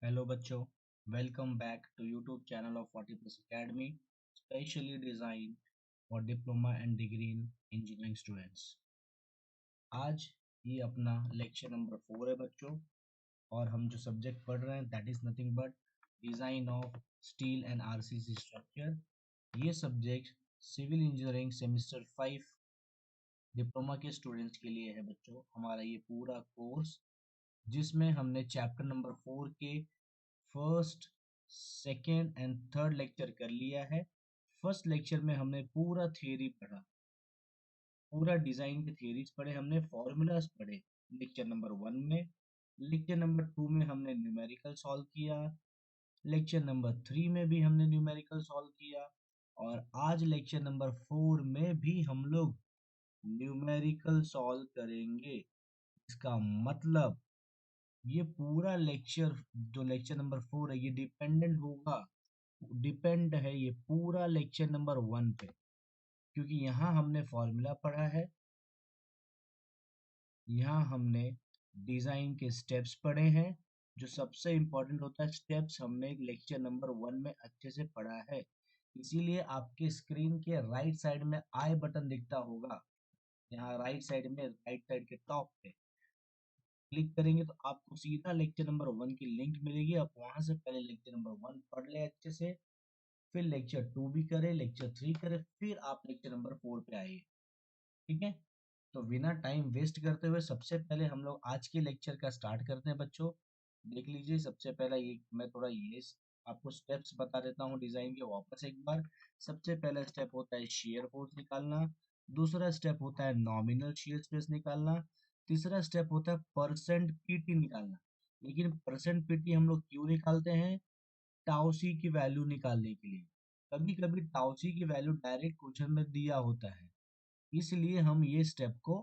Hello बच्चों, welcome back to YouTube channel of 40 plus academy, specially design for diploma and degree in engineering students. आज ये अपना lecture number 4 है बच्चों, और हम जो सब्जेक्ट पढ़ रहे हैं that is nothing but design of steel and RCC structure. ये subject civil engineering semester 5 diploma के स्टूडेंट्स के लिए है बच्चों। हमारा ये पूरा कोर्स जिसमें हमने चैप्टर नंबर 4 के first, second and third lecture कर लिया है। फर्स्ट लेक्चर में हमने पूरा थियरी पढ़ा, पूरा डिजाइन के थियरीज पढ़े, हमने फॉर्मूलाज पढ़े लेक्चर नंबर 1 में। लेक्चर नंबर 2 में हमने न्यूमेरिकल सॉल्व किया। लेक्चर नंबर 3 में भी हमने न्यूमेरिकल सॉल्व किया। और आज लेक्चर नंबर 4 में भी हम लोग न्यूमेरिकल सॉल्व करेंगे। इसका मतलब ये पूरा लेक्चर, जो लेक्चर नंबर 4 है, ये डिपेंड है ये पूरा लेक्चर नंबर 1 पे, क्योंकि यहाँ हमने फॉर्मूला पढ़ा है, यहाँ हमने डिज़ाइन के स्टेप्स पढ़े हैं। जो सबसे इम्पोर्टेंट होता है स्टेप्स, हमने लेक्चर नंबर 1 में अच्छे से पढ़ा है। इसीलिए आपके स्क्रीन के राइट साइड में आई बटन दिखता होगा, यहाँ राइट साइड में, राइट साइड के टॉप पे क्लिक करेंगे तो आपको सीधा लेक्चर नंबर 1 की लिंक मिलेगी। आप वहां से पहले लेक्चर नंबर 1 पढ़ ले अच्छे से, फिर लेक्चर 2 भी करें, लेक्चर 3 करें, फिर आप लेक्चर नंबर 4 पे आइए। ठीक है, तो बिना टाइम वेस्ट करते हुए सबसे पहले हम लोग आज के लेक्चर का स्टार्ट करते हैं बच्चों। देख लीजिए, सबसे पहला ये मैं थोड़ा ये आपको स्टेप्स बता देता हूँ डिजाइन के वापस एक बार। सबसे पहला स्टेप होता है शेयर फोर्स निकालना। दूसरा स्टेप होता है नॉमिनल शेयर स्ट्रेस निकालना। तीसरा स्टेप होता है परसेंट पीटी निकालना। लेकिन परसेंट पीटी हम लोग क्यों निकालते हैं? टाउसी की वैल्यू निकालने के लिए। कभी कभी टाउसी की वैल्यू डायरेक्ट क्वेश्चन में दिया होता है, इसलिए हम ये स्टेप को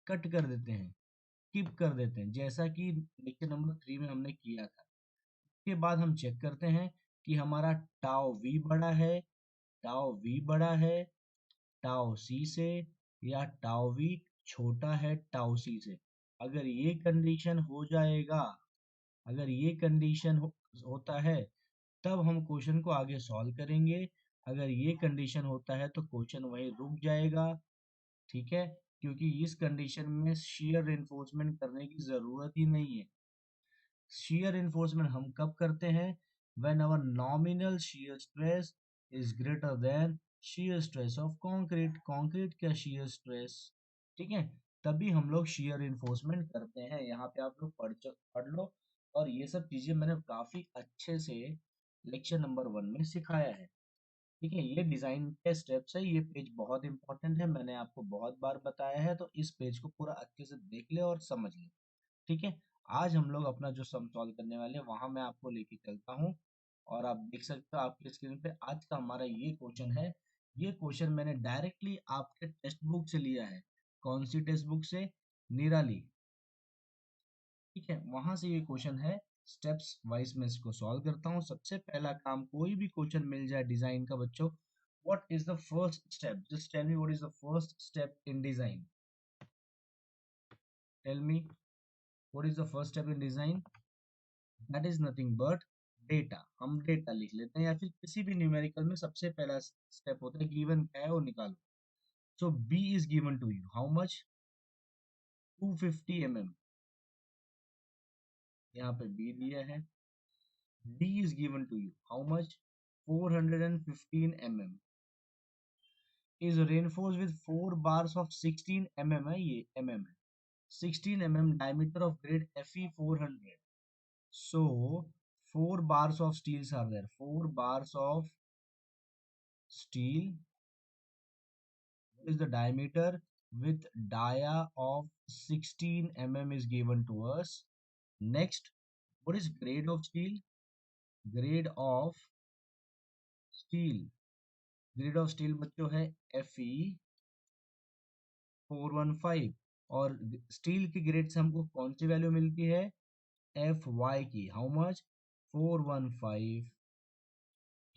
कट कर देते हैं, स्किप कर देते हैं, जैसा कि लेक्चर नंबर 3 में हमने किया था। उसके बाद हम चेक करते हैं कि हमारा टाउ वी बड़ा है, टाउ वी बड़ा है टाउ सी से, या टाउ वी छोटा है टाउ सी से। अगर ये कंडीशन हो जाएगा, अगर ये कंडीशन होता है, तब हम क्वेश्चन को आगे सॉल्व करेंगे। अगर ये कंडीशन होता है तो क्वेश्चन वहीं रुक जाएगा। ठीक है, क्योंकि इस कंडीशन में shear reinforcement करने की जरूरत ही नहीं है। shear reinforcement हम कब करते हैं? when our nominal shear stress is greater than shear stress of concrete। concrete क्या shear stress, ठीक है, तभी हम लोग shear reinforcement करते हैं। यहाँ पे आप लोग पढ़ लो, और ये सब चीजें मैंने काफी अच्छे से लेक्चर नंबर 1 में सिखाया है। ठीक है, ये डिजाइन के स्टेप्स है, ये पेज बहुत इंपॉर्टेंट है, मैंने आपको बहुत बार बताया है, तो इस पेज को पूरा अच्छे से देख ले और समझ ले। ठीक है, आज हम लोग अपना जो सम सॉल्व करने वाले हैं वहां मैं आपको लेके चलता हूँ, और आप देख सकते हो आपकी स्क्रीन पे आज का हमारा ये क्वेश्चन है। ये क्वेश्चन मैंने डायरेक्टली आपके टेक्स्ट बुक से लिया है। कौन सी टेक्स्ट बुक से? निराली। ठीक है, वहां से ये क्वेश्चन है। स्टेप्स वाइज मैं इसको सॉल्व करता हूँ। सबसे पहला काम, कोई भी क्वेश्चन मिल जाए डिजाइन का बच्चों, what is the first step? Just tell me what is the first step in design. Tell me what is the first step in design? That is nothing but data. हम data लिख लेते हैं, या फिर किसी भी न्यूमेरिकल में सबसे पहला स्टेप होता है गिवन क्या है वो निकालो। So B is given to you, how much? 250 mm। यहाँ पे बी दिया है। D is given to you, how much? 415 mm is reinforced with 4 bars of 16 mm है, ये mm है, 16 mm diameter of grade Fe 400. So 4 bars of steels are there, 4 bars of steel. What is the diameter? With dia of 16 mm is given to us. Next, what is grade of steel? Grade of steel, grade of steel बच्चों है Fe 415। और steel की grade से हमको कौन सी value मिलती है? Fy की, how much? 415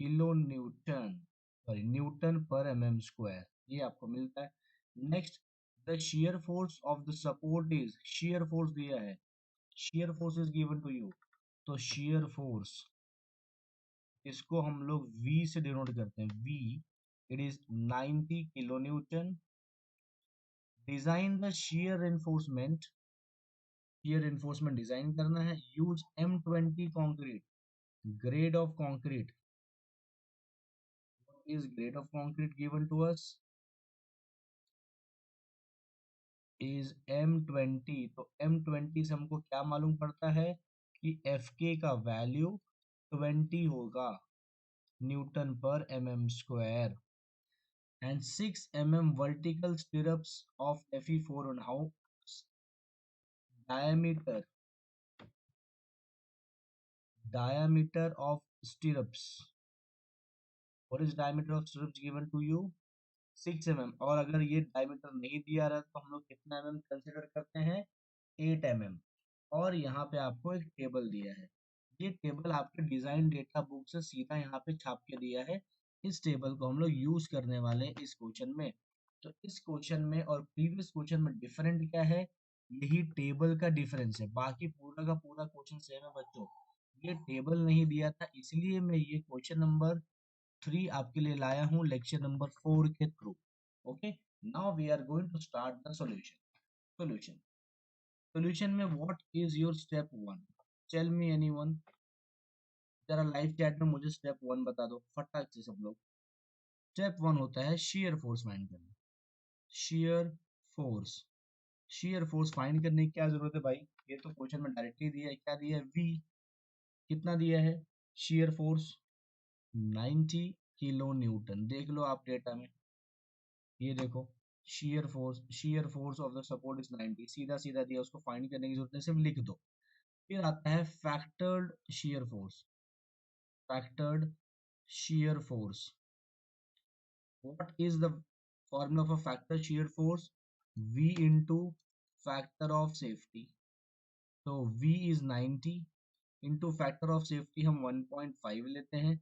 kilo newton, sorry newton per mm², ये आपको मिलता है। Next, the shear force of the support is, shear force दिया है, shear force is given to you, तो shear फोर्स इसको हम लोग V से डिनोट करते हैं। V it is 90 kilo newton. Design the shear reinforcement design करना है। Use M20 concrete. Grade of concrete, what is grade of concrete given to us is M20। तो M20 से हमको क्या मालूम पड़ता है कि Fk का वैल्यू 20 होगा Newton per mm²। and 6 vertical stirrups of Fe4 on how diameter diameter of stirrups, what is diameter of stirrups given to you 6 और अगर ये diameter नहीं दिया रहा तो हम लोग कितना कंसिडर करते हैं 8 और यहाँ पे आपको एक टेबल दिया है। ये टेबल आपके डिजाइन डेटा बुक से सीधा यहाँ पे छाप के दिया है। इस टेबल को हम लोग यूज करने वाले हैं इस क्वेश्चन में। तो इस क्वेश्चन में और प्रीवियस क्वेश्चन में डिफरेंट क्या है, यही टेबल का डिफरेंस है। बाकी पूरा का पूरा क्वेश्चन सेम है बच्चों। ये टेबल नहीं दिया था इसलिए मैं ये क्वेश्चन नंबर 3 आपके लिए लाया हूँ लेक्चर नंबर 4 के through. Okay, now we are going to start the solution. Solution में what is your step 1, tell me anyone. जरा लाइव चैट में मुझे स्टेप 1 बता दो फटाक से सब लोग। स्टेप 1 होता है शेयर फोर्स फाइंड करना। Shear force, shear force find करने की क्या जरूरत है भाई, ये तो क्वेश्चन में डायरेक्टली दिया है। क्या दिया है, वी। कितना दिया है शेयर फोर्स 90 किलो न्यूटन। देख लो आप डेटा में, ये देखो shear force of the support is 90, सीधा सीधा दिया, उसको फाइंड करने की जरूरत नहीं, सिर्फ लिख दो। फिर आता है factored shear force. Factored shear force, what is the formula for factor shear force, V into factor of safety। तो V is 90 into factor of safety हम 1.5 लेते हैं।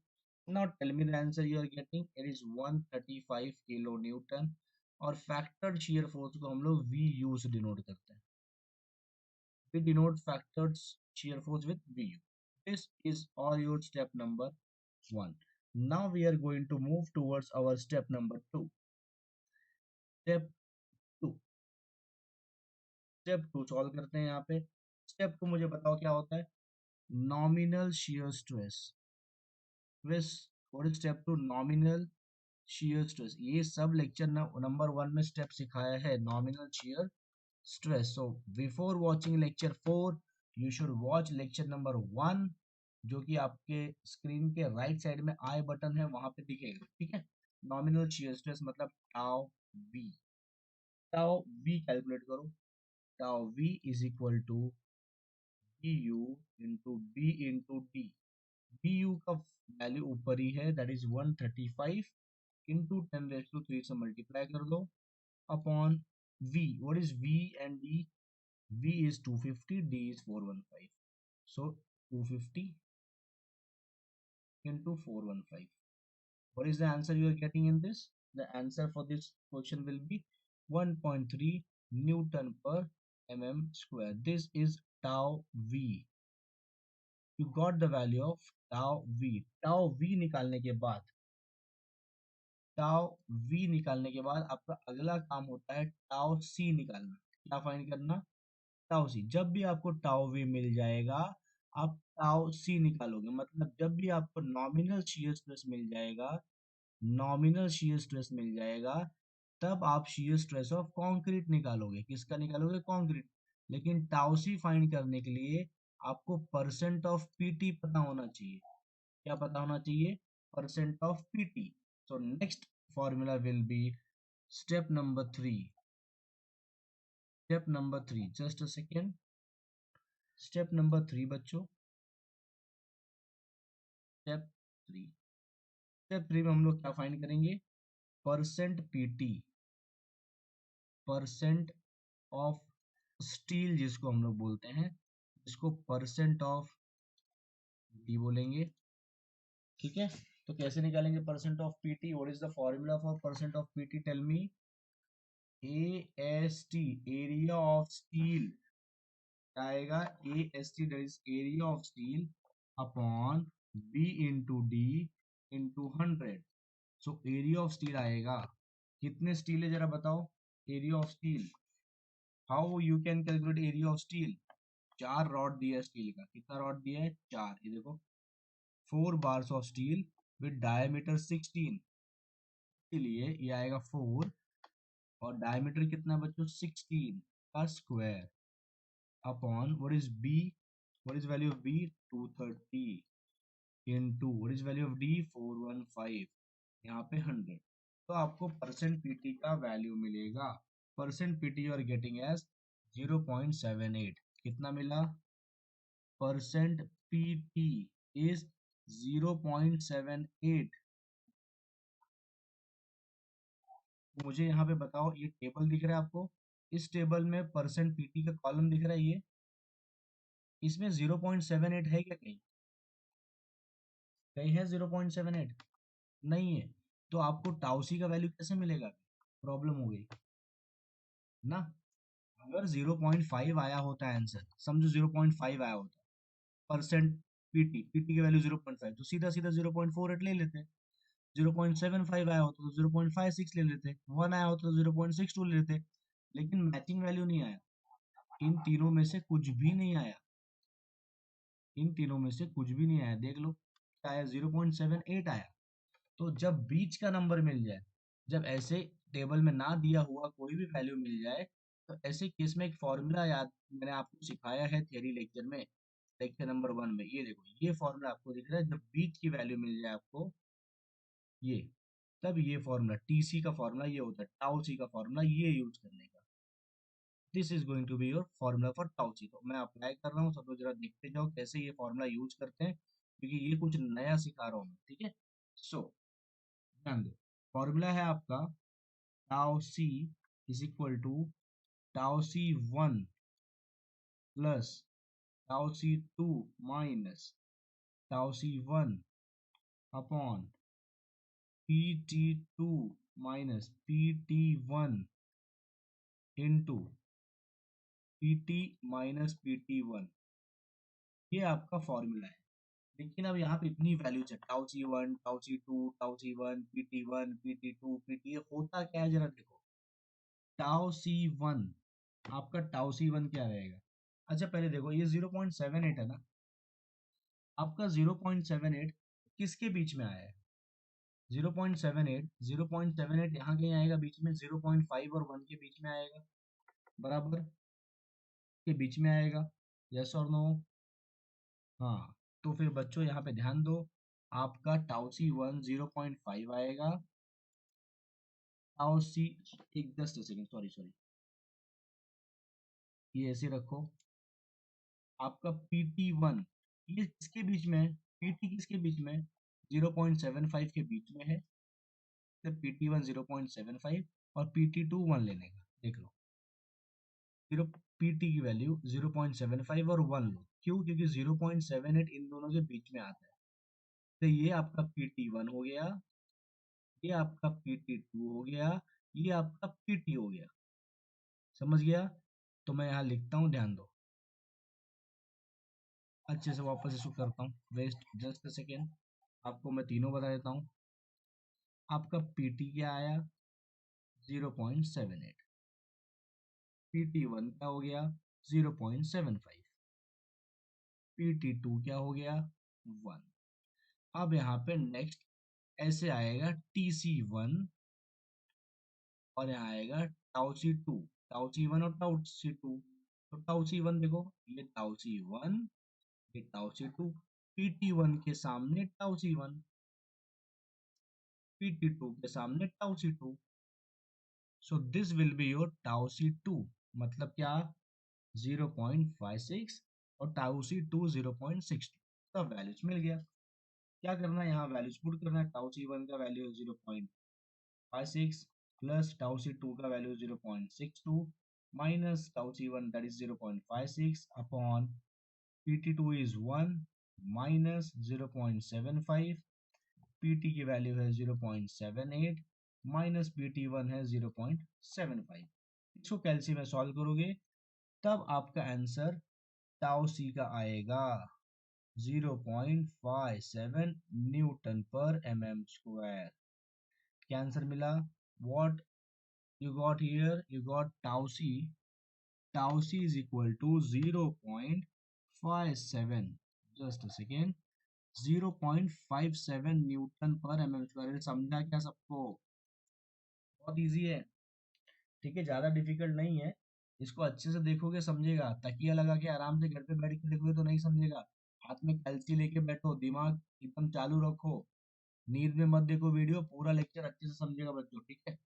now tell me the answer you are getting, it is 135 kilo Newton. और factored shear force को हम लोग VU से denote करते हैं। we denote factored shear force with VU। this is all your step number 1। now we are going to move towards our step number 2। Step 2, step 2 solve करते हैं यहाँ पे। स्टेप 2 मुझे बताओ क्या होता है, nominal shear stress. What is step 2, nominal shear stress. ये सब लेक्चर नंबर 1 में स्टेप सिखाया है nominal shear stress. So before watching lecture 4 you should watch lecture number 1, जो कि आपके स्क्रीन के राइट साइड में आई बटन है वहां पे दिखेगा। ठीक है, नॉमिनल शियर स्ट्रेस मतलब tau V. Tau V calculate करो। Tau V is equal to B U into D into D. B you का वैल्यू ऊपर ही है, दैट इज 135 इंटू 10⁻³ से मल्टीप्लाई कर दो upon V. What is V and D, V is 250, D is 415। So 250 into 415, what is the answer you are getting in this? The answer for this question will be 1.3 Newton per mm square। This is tau v। You got the value of tau v। tau v निकालने के बाद, tau v निकालने के बाद आपका अगला काम होता है tau c निकालना। क्या फाइंड करना, टाउ सी। जब भी आपको टाउ वी मिल जाएगा आप टाउ सी निकालोगे। मतलब जब भी आपको नॉमिनल शियर स्ट्रेस मिल जाएगा, नॉमिनल शियर स्ट्रेस मिल जाएगा, तब आप शियर स्ट्रेस ऑफ कंक्रीट निकालोगे। किसका निकालोगे, कंक्रीट। लेकिन टाउ सी फाइंड करने के लिए आपको परसेंट ऑफ पीटी पता होना चाहिए। क्या पता होना चाहिए, percent of PT. So next formula will be step number 3। Step number 3, just a second. Step number 3 बच्चों, स्टेप 3। स्टेप 3 में हम लोग क्या फाइंड करेंगे, percent PT, percent of steel जिसको हम लोग बोलते हैं, इसको परसेंट ऑफ पीटी बोलेंगे। ठीक है, तो कैसे निकालेंगे percent of PT, what is the formula for percent of PT, tell me. AST, area of steel आएगा, AST that is area of steel upon B into D into 100। So area of steel आएगा, कितने steel है जरा बताओ, area of steel, how you can calculate area of steel. 4 rod दिया है steel का, कितना रॉड दिया है 4, ये देखो 4 bars of steel with diameter 16, इसलिए ये आएगा 4 और डायमीटर कितना बच्चों 16 का square upon what is B, what is value of B 230 into what is value of D 415, यहाँ पे 100। तो आपको परसेंट पीटी का वैल्यू मिलेगा, percent PT you are getting as 0.78। कितना मिला, परसेंट पीटी इज 0.78। मुझे यहाँ पे बताओ, ये टेबल दिख रहा है आपको, इस टेबल में परसेंट पीटी का कॉलम दिख रहा है, ये इसमें 0.78 है क्या कहीं, कहीं है 0.78, नहीं है। तो आपको टाउसी का वैल्यू कैसे मिलेगा, प्रॉब्लम हो गई ना। अगर 0.5 आया होता है आंसर, समझो 0.5 आया होता परसेंट पीटी, पीटी की वैल्यू 0.5, तो सीधा सीधा 0.48 ले लेते। 0.75 आया होता तो 0.56 ले लेते, 1 आया होता तो 0.62 ले लेते, लेकिन मैचिंग वैल्यू नहीं आया, इन तीनों में से कुछ भी नहीं आया, इन तीनों में से कुछ भी नहीं आया, देख लो क्या आया, 0.78 आया। तो जब बीच का नंबर मिल जाए, जब ऐसे टेबल में ना दिया हुआ कोई भी वैल्यू मिल जाए, तो ऐसे केस में एक फॉर्मूला याद मैंने आपको सिखाया है थियरी लेक्चर में, लेक्चर नंबर 1 में, ये देखो ये फॉर्मूला आपको दिख रहा है, जब बीच की वैल्यू मिल जाए आपको ये, तब ये फॉर्मूला टीसी का फॉर्मूला ये होता है, टाउ सी का फॉर्मूला ये यूज करने का, this is going to be your formula for tau C. तो मैं अप्लाई कर रहा हूँ, सब लोग जरा देखते जाओ कैसे ये फॉर्मूला यूज करते हैं, क्योंकि ये कुछ नया सिखा रहा हूँ मैं, ठीक है। सो ध्यान दो, फॉर्मूला है आपका tau C is equal to tau C 1 plus tau C 2 minus tau C 1 upon P T 2 minus P T 1 into P T minus P T 1, ये आपका फॉर्मूला है। लेकिन अब यहाँ पे इतनी वैल्यूज है, tau C 1 tau C 2 tau C 1 P T 1 P T 2 P T, होता क्या है जरा देखो। टाउ सी 1, आपका टाउ सी 1 क्या रहेगा, अच्छा पहले देखो ये 0.78 है ना, आपका 0.78 किसके बीच में आया है, 0.78, 0.78 यहाँ कहीं आएगा बीच में, 0.5 और 1 के बीच में आएगा, बराबर के बीच में आएगा, यस और नो। हाँ, तो फिर बच्चों यहाँ पे ध्यान दो, आपका टाउ सी 1 0.5 आएगा, टाउ सी, एक 10 सेकेंड, सॉरी सॉरी, ये ऐसे रखो, आपका पी टी 1 ये किसके बीच में है, पीटी किसके बीच में है, 0.75 के बीच में है, तो पी टी 1 0.75 और पी टी 2 1 लेने का, देख लो जीरो, पीटी की वैल्यू 0.75 और 1 लो, क्यों, क्योंकि 0.78 इन दोनों के बीच में आता है, तो ये आपका पीटी 1 हो गया, ये आपका पीटी 2 हो गया, ये आपका पीटी हो गया, समझ गया। तो मैं यहाँ लिखता हूँ, ध्यान दो, अच्छे से वापस इसको करता हूँ, वेस्ट जस्ट सेकेंड, आपको मैं तीनों बता देता हूँ। आपका पीटी क्या आया 0.78, पीटी 1 क्या हो गया 0.75, पीटी 2 क्या हो गया 1। अब यहाँ पे नेक्स्ट ऐसे आएगा टी सी 1 और यहाँ आएगा टाउ सी 2, टाउ सी 1 और टाउ सी 2, तो टाउ सी 1 देखो, ये टाउ सी 1, ये टाउ सी 2, पीटी 1 के सामने टाउ सी 1, पीटी 2 के सामने tau C 2, so this will be your tau C 2, मतलब क्या 0.56 और टाउ सी 2 0.62, सब वैल्यूज मिल गया। क्या करना है, यहाँ वैल्यूज पुट करना है, टाउ सी 1 का वैल्यू 0.56 प्लस टाउ सी 2 का value 0.62 minus tau C 1 is इज 0.56 upon PT 2 is 1 minus 0.75, PT की वैल्यू है 0.78 माइनस पीटी 1 है 0.75, इसको कैलसी में सॉल्व करोगे तब आपका आंसर टाउ सी का आएगा 0.57 न्यूटन पर mm²। क्या आंसर मिला? What you got here? You got tau c. Tau c is equal to 0.57, just a second, 0.57 Newton per mm²। समझा क्या सबको? बहुत इजी है, ठीक है, ज्यादा डिफिकल्ट नहीं है। इसको अच्छे से देखोगे समझेगा, तकिया लगा के आराम से घर पे बैठ के देखोगे तो नहीं समझेगा। हाथ में कैंची लेके बैठो, दिमाग एकदम चालू रखो, नींद में मत देखो वीडियो, पूरा लेक्चर अच्छे से समझेगा बच्चों, ठीक है।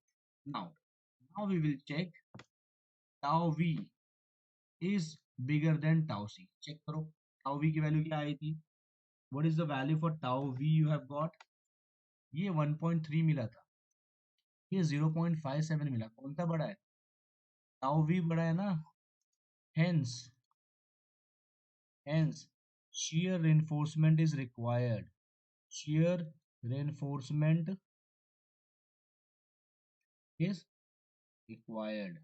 Now now we will check tau V is bigger than tau C. Check करो टाउ वी की वैल्यू क्या आई थी। What is the value for tau V you have got? ये 1.3 मिला था, ये 0.57 मिला, कौन सा बड़ा है? टाउ वी बड़ा है ना। Hence Hence, shear reinforcement is required. Shear reinforcement is required.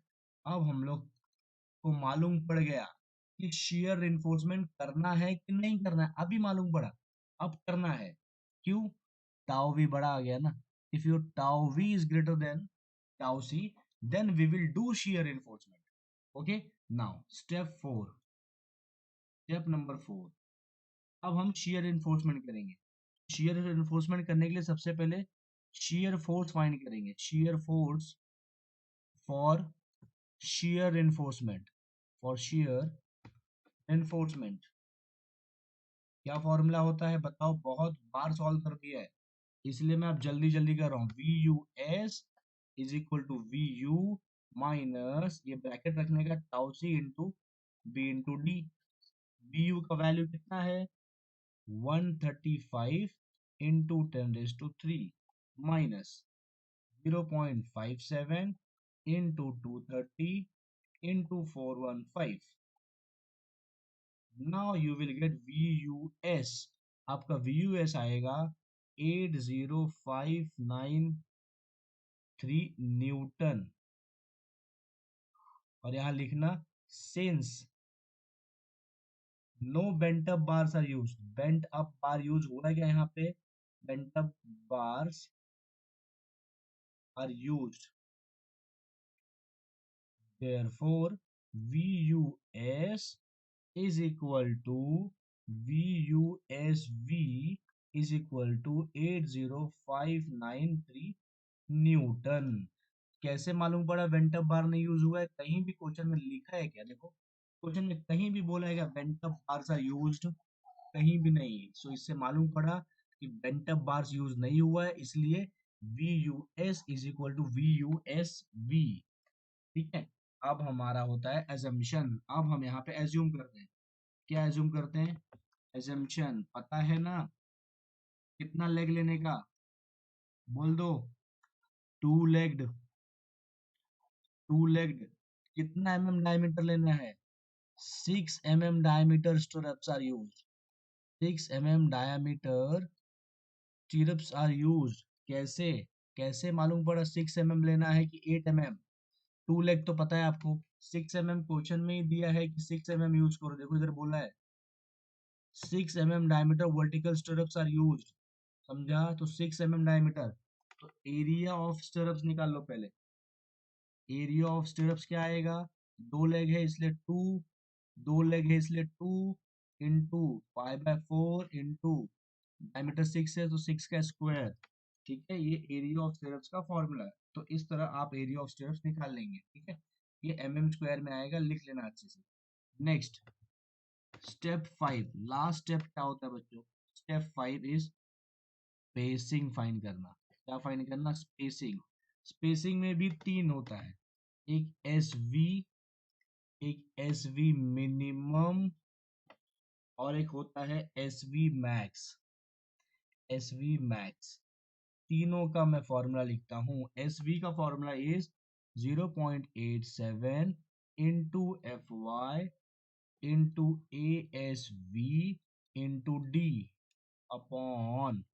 अब हम लोग को मालूम पड़ गया कि shear reinforcement करना है कि नहीं करना है। अभी मालूम पड़ा, अब करना है। क्यों? टाउ वी बड़ा आ गया ना। If your tau v is greater than tau c, then we will do shear reinforcement. Okay. Now step 4. Step number 4. अब हम shear reinforcement करेंगे। shear reinforcement करने के लिए सबसे पहले shear force फाइंड करेंगे। shear force for shear reinforcement, for shear reinforcement क्या फॉर्मूला होता है बताओ? बहुत बार सॉल्व कर दिया है, इसलिए मैं अब जल्दी जल्दी कर रहा हूँ। V U S is equal to V U minus, ये ब्रैकेट रखने का, tau c into b into D. B you का वैल्यू कितना है? 135 into 10⁻³ minus 0.57 into 230 into 415। Now you will get VUS। आपका VUS आएगा 80593 न्यूटन। और यहां लिखना since no bent up bars are use. Bent up bar use हुआ है क्या यहाँ पे? Bent up bars are used, therefore VUS is equal to VUSV is equal to 80593 Newton. कैसे मालूम पड़ा वेंटअप बार नहीं यूज हुआ है? कहीं भी क्वेश्चन में लिखा है क्या? देखो क्वेश्चन में कहीं भी बोला है क्या वेंटअप बार्स आर यूज्ड? कहीं भी नहीं। सो इससे मालूम पड़ा कि वेंटअप बार्स यूज नहीं हुआ है, इसलिए VUS is equal to VUSV। ठीक है। अब हमारा होता है एजम्पशन। अब हम यहाँ पे एज्यूम करते हैं। क्या एज्यूम करते हैं? एजम्पशन पता है ना, कितना लेग लेने का? बोल दो। Two legged. टू लेग्ड कितना डायमीटर लेना है? 6 diameter stirrups are used. 6 diameter stirrups are used. कैसे? कैसे मालूम पड़ा 6 लेना है कि 8 टू लेग तो पता है आपको। 6 क्वेश्चन में ही दिया है कि 6 यूज करो। देखो इधर बोला है 6 डायमीटर वर्टिकल स्टोरअप्स आर यूज्ड। समझा? तो 6 डायमीटर, तो एरिया ऑफ स्टोरअप्स निकाल लो पहले। एरिया ऑफ स्टोरअप्स क्या आएगा? दो लेग है इसलिए 2, दो लेग है इसलिए 2 इंटू 5/4 इंटू डायमीटर 6 है तो 6 का स्क्वायर। ठीक है, ये एरिया ऑफ स्टेरप्स का फॉर्मूला है। तो इस तरह आप एरिया ऑफ स्टेरप्स निकाल लेंगे। ठीक है, ये mm² में आएगा, लिख लेना अच्छे से। नेक्स्ट स्टेप 5, लास्ट स्टेप क्या होता है बच्चों? स्टेप 5 इज स्पेसिंग फाइंड करना। क्या फाइंड करना? स्पेसिंग। स्पेसिंग में भी 3 होता है, एक SV, एक SV मिनिमम और एक होता है SV मैक्स। SV मैक्स तीनों का मैं फॉर्मूला लिखता हूँ। SV का formula is 0.87 into FY into ASV into D upon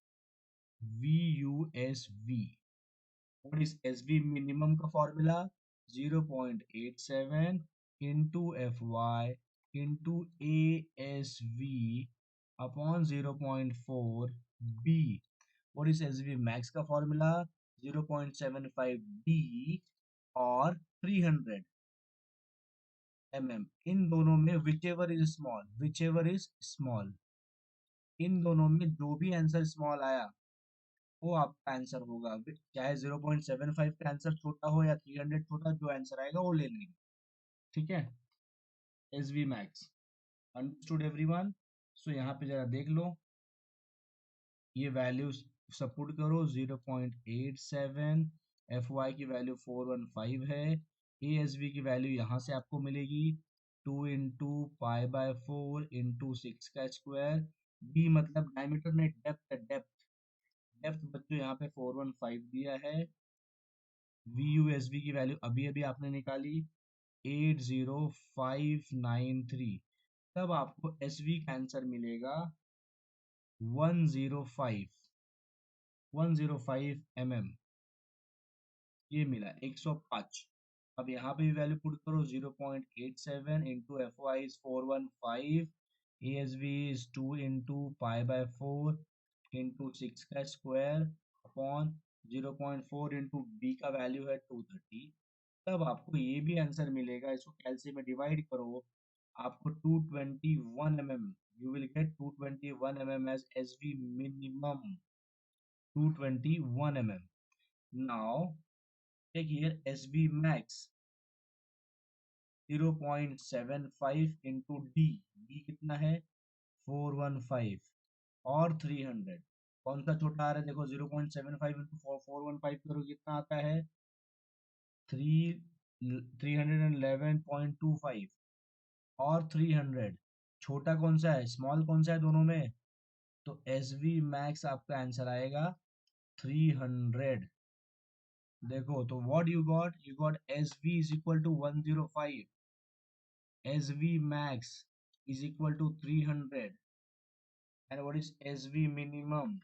VUSV। What is SV minimum का formula? 0.87 into FY into ASV upon 0.4 b। What is SV max का formula? 0.75 b और 300 mm। इन दोनों में विच एवर इज स्मॉल, इन दोनों में जो भी आंसर स्मॉल आया वो आपका आंसर होगा। चाहे 0.75 का आंसर छोटा हो या 300 छोटा, जो आंसर आएगा वो ले लेंगे। ठीक है, S V max. Understood everyone? So यहाँ पे जरा देख लो, ये वैल्यूज सब पुट करो। 0.87, एफ वाई की वैल्यू 415 है, ए एस वी की वैल्यू यहाँ से आपको मिलेगी 2 इंटू पाई बाय 4 इंटू 6 का स्क्वायर। बी मतलब डायमीटर में डेप्थ है, डेप्थ बच्चों यहाँ पे 415 दिया है। वी यू एस बी की वैल्यू अभी अभी आपने निकाली 80593, तब आपको एस वी का आंसर मिलेगा 105 mm। ये मिला 105। अब यहाँ पे भी वैल्यू पुट करो, 0.87 into F Y is 415, A S B is 2 into pi by 4 into 6 का स्क्वायर अपॉन 0.4 इंटू बी का वैल्यू है 230। तब आपको ये भी आंसर मिलेगा, इसको कैलसी में डिवाइड करो, आपको 221 mm, you will get 221 mm as S V minimum, 221 mm। Now take here S V max 0.75 into d, d कितना है 415 और 300, कौन सा छोटा आ रहा है देखो, 0.75 इंटू 415 करो कितना आता है 311.25 और 300, छोटा कौन सा है, स्मॉल कौन सा है दोनों में, तो एस वी मैक्स आपका आंसर आएगा 300। देखो तो what you got S V is equal to 105, S V max is equal to 300 and what is S V minimum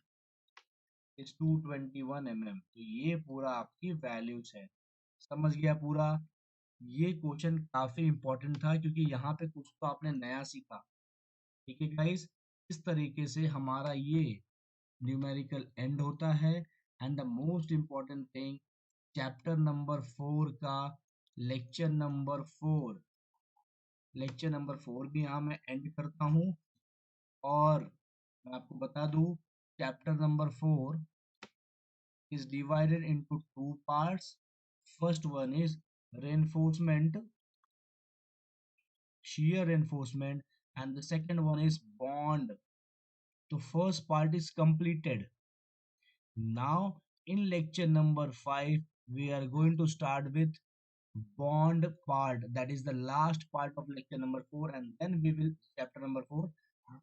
is 221 mm। तो ये पूरा आपकी वैल्यूज है, समझ गया पूरा। ये क्वेश्चन काफी इंपॉर्टेंट था क्योंकि यहाँ पे कुछ तो आपने नया सीखा। ठीक है गाइस, इस तरीके से हमारा ये न्यूमेरिकल एंड होता है। And the most important thing, chapter number 4 का लेक्चर नंबर 4 भी यहाँ मैं एंड करता हूँ। और मैं आपको बता दूँ, chapter number 4 is divided into two parts. First one is reinforcement, shear reinforcement, and the second one is bond. The first part is completed. Now in lecture number 5 we are going to start with bond part, that is the last part of lecture number 4, and then we will chapter number 4,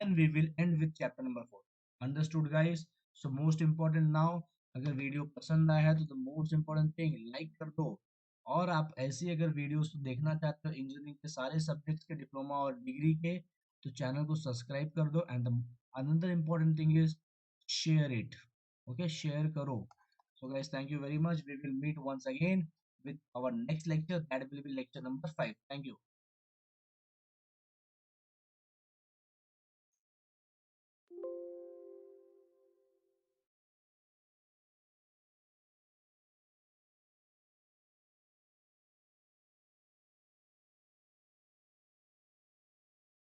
then we will end with chapter number 4। understood guys? So most important now, अगर video पसंद आया है तो the most important thing like कर दो। और आप ऐसी अगर वीडियोस देखना चाहते हो इंजीनियरिंग के सारे सब्जेक्ट्स के, डिप्लोमा और डिग्री के, तो चैनल को सब्सक्राइब कर दो। And another important thing is share it. Okay, share करो। So guys, thank you very much. We will meet once again with our next lecture. That will be lecture number 5. Thank you.